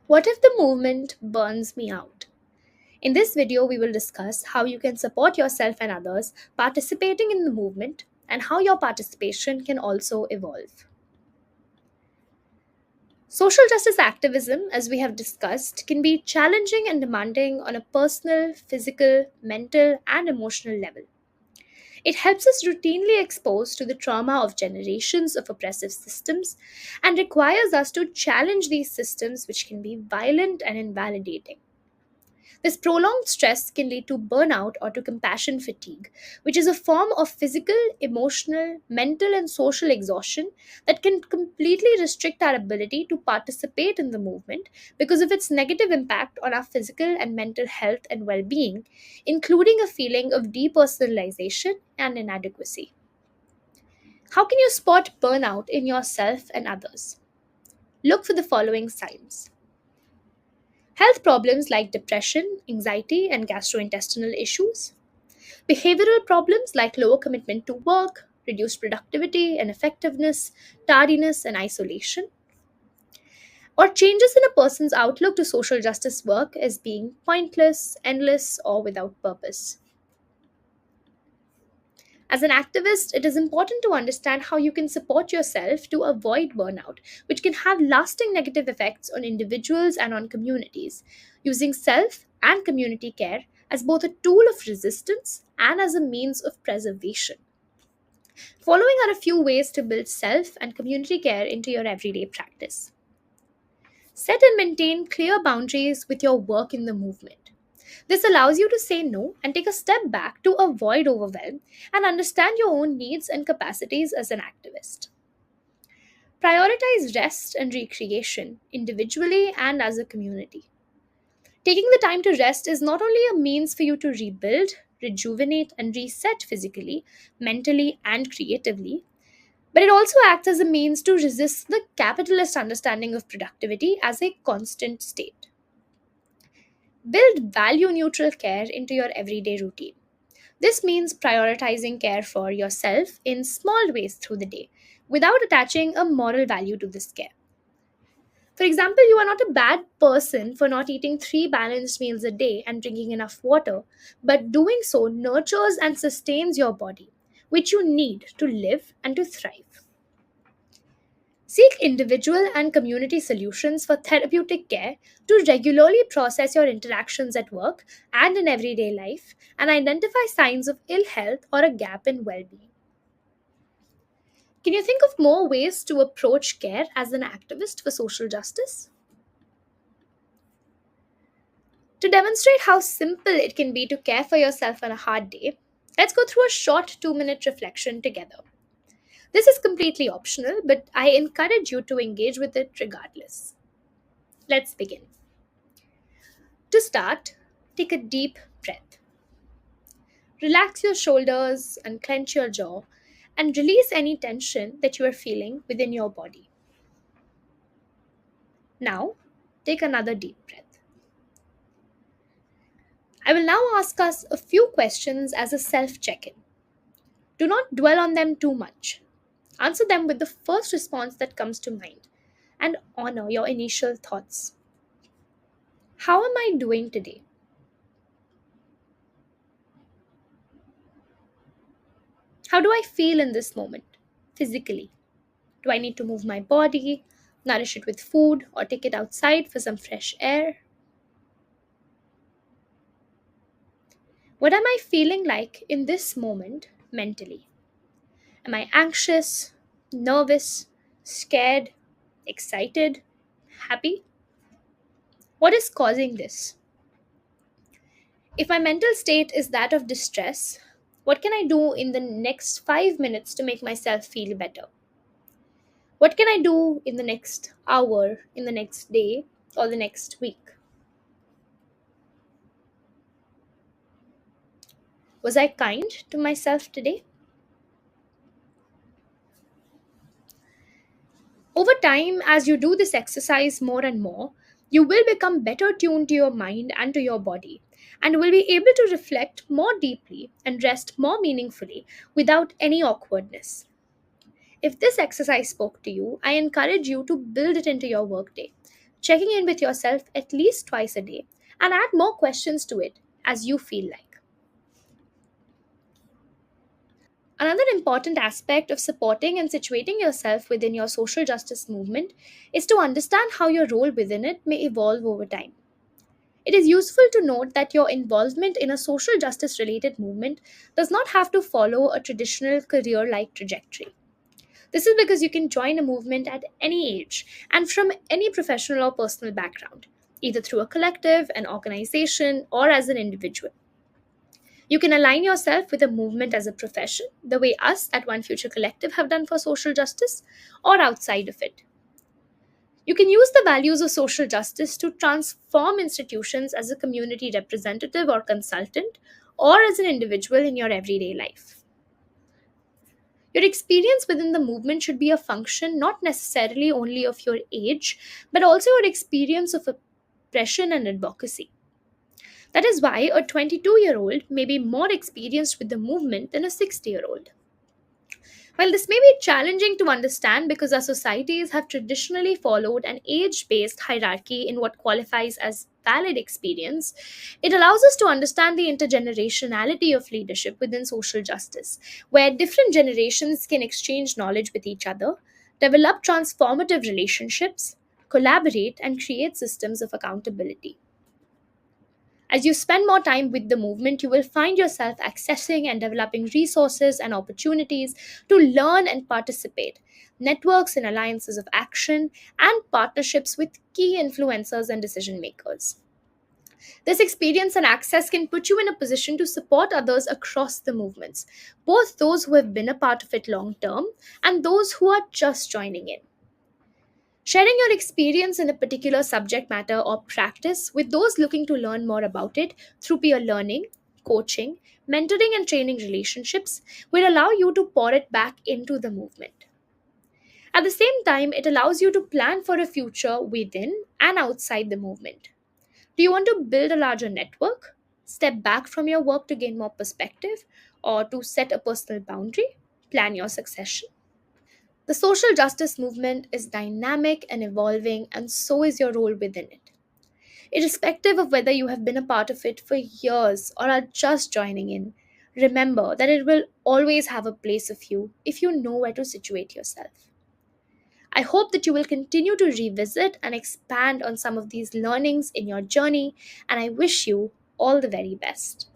What if the movement burns me out? In this video, we will discuss how you can support yourself and others participating in the movement and how your participation can also evolve. Social justice activism, as we have discussed, can be challenging and demanding on a personal, physical, mental, and emotional level. It helps us routinely exposed to the trauma of generations of oppressive systems and requires us to challenge these systems, which can be violent and invalidating. This prolonged stress can lead to burnout or to compassion fatigue, which is a form of physical, emotional, mental, and social exhaustion that can completely restrict our ability to participate in the movement because of its negative impact on our physical and mental health and well being, including a feeling of depersonalization and inadequacy. How can you spot burnout in yourself and others? Look for the following signs. Health problems like depression, anxiety, and gastrointestinal issues. Behavioral problems like lower commitment to work, reduced productivity and effectiveness, tardiness, and isolation. Or changes in a person's outlook to social justice work as being pointless, endless, or without purpose. As an activist, it is important to understand how you can support yourself to avoid burnout, which can have lasting negative effects on individuals and on communities, using self and community care as both a tool of resistance and as a means of preservation. Following are a few ways to build self and community care into your everyday practice. Set and maintain clear boundaries with your work in the movement. This allows you to say no and take a step back to avoid overwhelm and understand your own needs and capacities as an activist. Prioritize rest and recreation individually and as a community. Taking the time to rest is not only a means for you to rebuild, rejuvenate, and reset physically, mentally, and creatively, but it also acts as a means to resist the capitalist understanding of productivity as a constant state. Build value neutral care into your everyday routine. This means prioritizing care for yourself in small ways through the day without attaching a moral value to this care. For example, you are not a bad person for not eating 3 balanced meals a day and drinking enough water, but doing so nurtures and sustains your body, which you need to live and to thrive. Seek individual and community solutions for therapeutic care to regularly process your interactions at work and in everyday life and identify signs of ill health or a gap in well being. Can you think of more ways to approach care as an activist for social justice? To demonstrate how simple it can be to care for yourself on a hard day, let's go through a short 2-minute reflection together. This is completely optional, but I encourage you to engage with it regardless. Let's begin. To start, take a deep breath. Relax your shoulders and clench your jaw and release any tension that you are feeling within your body. Now, take another deep breath. I will now ask us a few questions as a self check in. Do not dwell on them too much. Answer them with the first response that comes to mind and honor your initial thoughts. How am I doing today? How do I feel in this moment, physically? Do I need to move my body, nourish it with food, or take it outside for some fresh air? What am I feeling like in this moment mentally? Am I anxious, nervous, scared, excited, happy? What is causing this? If my mental state is that of distress, what can I do in the next 5 minutes to make myself feel better? What can I do in the next hour, in the next day, or the next week? Was I kind to myself today? Over time, as you do this exercise more and more, you will become better tuned to your mind and to your body, and will be able to reflect more deeply and rest more meaningfully without any awkwardness. If this exercise spoke to you, I encourage you to build it into your workday. checking in with yourself at least twice a day, and add more questions to it as you feel like. Another important aspect of supporting and situating yourself within your social justice movement is to understand how your role within it may evolve over time. It is useful to note that your involvement in a social justice related movement does not have to follow a traditional career like trajectory. This is because you can join a movement at any age and from any professional or personal background, either through a collective, an organization, or as an individual. You can align yourself with a movement as a profession, the way us at One Future Collective have done for social justice, or outside of it. You can use the values of social justice to transform institutions as a community representative or consultant, or as an individual in your everyday life. Your experience within the movement should be a function not necessarily only of your age, but also your experience of oppression and advocacy. That is why a 22-year-old may be more experienced with the movement than a 60-year-old. While this may be challenging to understand because our societies have traditionally followed an age based hierarchy in what qualifies as valid experience, it allows us to understand the intergenerationality of leadership within social justice, where different generations can exchange knowledge with each other, develop transformative relationships, collaborate, and create systems of accountability. As you spend more time with the movement, you will find yourself accessing and developing resources and opportunities to learn and participate, networks and alliances of action, and partnerships with key influencers and decision makers. This experience and access can put you in a position to support others across the movements, both those who have been a part of it long term and those who are just joining in. Sharing your experience in a particular subject matter or practice with those looking to learn more about it through peer learning, coaching, mentoring, and training relationships will allow you to pour it back into the movement. At the same time, it allows you to plan for a future within and outside the movement. Do you want to build a larger network, step back from your work to gain more perspective, or to set a personal boundary? Plan your succession. The social justice movement is dynamic and evolving, and so is your role within it. Irrespective of whether you have been a part of it for years or are just joining in, remember that it will always have a place of you if you know where to situate yourself. I hope that you will continue to revisit and expand on some of these learnings in your journey, and I wish you all the very best.